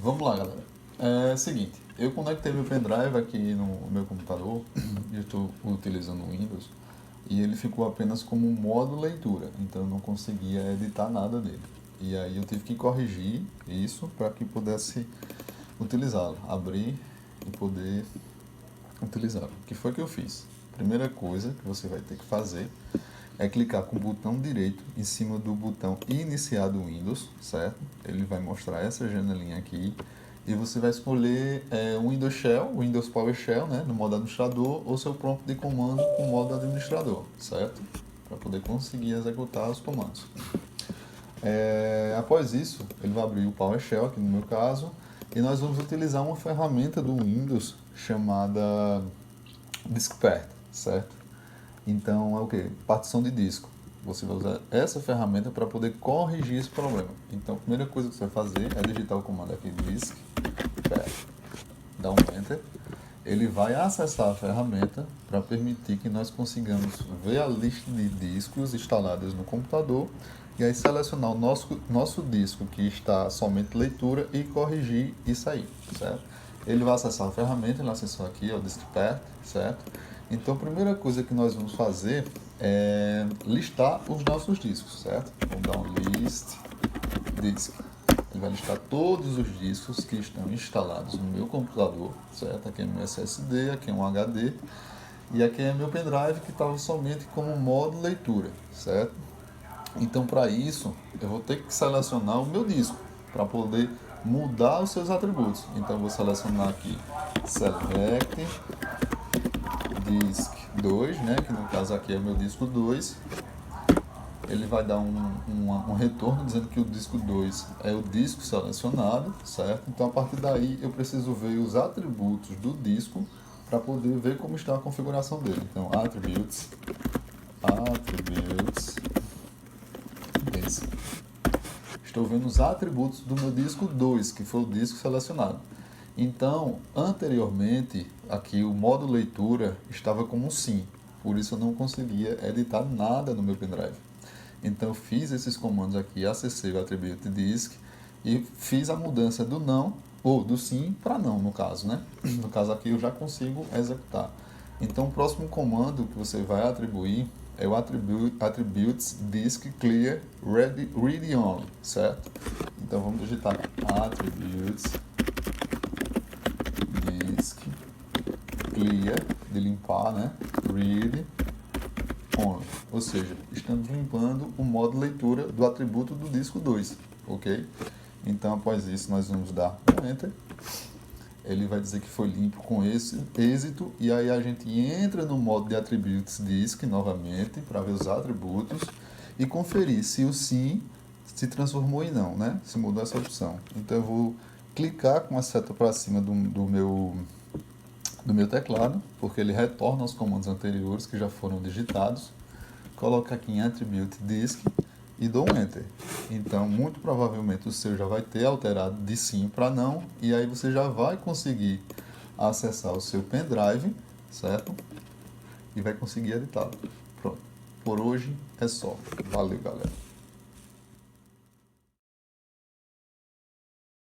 Vamos lá, galera. É o seguinte, eu conectei meu pendrive aqui no meu computador, e eu estou utilizando o Windows, e ele ficou apenas como um modo leitura, então eu não conseguia editar nada nele. E aí eu tive que corrigir isso para que pudesse utilizá-lo, abrir e poder utilizá-lo. O que foi que eu fiz? Primeira coisa que você vai ter que fazer é clicar com o botão direito em cima do botão iniciar do Windows, certo? Ele vai mostrar essa janelinha aqui e você vai escolher o Windows Shell, o Windows PowerShell, né, no modo administrador, ou seu prompt de comando com modo administrador, certo? Para poder conseguir executar os comandos. Após isso, ele vai abrir o PowerShell, aqui no meu caso, e nós vamos utilizar uma ferramenta do Windows chamada DiskPath, certo? Então é o que? Partição de disco. Você vai usar essa ferramenta para poder corrigir esse problema. Então a primeira coisa que você vai fazer é digitar o comando aqui DiskPath, dá um Enter. Ele vai acessar a ferramenta para permitir que nós consigamos ver a lista de discos instalados no computador e aí selecionar o nosso disco que está somente leitura e corrigir isso aí, certo? Ele vai acessar a ferramenta, ele acessou aqui, o DiskPath, certo? Então a primeira coisa que nós vamos fazer é listar os nossos discos, certo? Vamos dar um list disk. Ele vai listar todos os discos que estão instalados no meu computador, certo? Aqui é meu SSD, aqui é um HD e aqui é meu pendrive que estava somente como modo leitura, certo? Então para isso eu vou ter que selecionar o meu disco para poder mudar os seus atributos. Então eu vou selecionar aqui Select Disk 2, né? Que no caso aqui é meu disco 2. Ele vai dar um retorno dizendo que o disco 2 é o disco selecionado, certo? Então a partir daí eu preciso ver os atributos do disco para poder ver como está a configuração dele. Então attributes disk. Estou vendo os atributos do meu disco 2, que foi o disco selecionado. Então, anteriormente, aqui o modo leitura estava como sim, por isso eu não conseguia editar nada no meu pendrive. Então eu fiz esses comandos aqui, acessei o attribute disk e fiz a mudança do não, ou do sim para não, no caso, né? No caso aqui eu já consigo executar. Então o próximo comando que você vai atribuir é o attributes disk clear read only, certo? Então vamos digitar attributes disk clear, de limpar, né? Read only, ou seja, estamos limpando o modo leitura do atributo do disco 2, ok? Então após isso nós vamos dar um Enter. Ele vai dizer que foi limpo com esse êxito e aí a gente entra no modo de attributes disk novamente para ver os atributos e conferir se o sim se transformou em não, né? Se mudou essa opção. Então eu vou clicar com a seta para cima do meu teclado, porque ele retorna os comandos anteriores que já foram digitados. Coloco aqui em attribute disk e dou um Enter. Então, muito provavelmente o seu já vai ter alterado de sim para não, e aí você já vai conseguir acessar o seu pendrive, certo? E vai conseguir editá-lo. Pronto. Por hoje é só. Valeu, galera.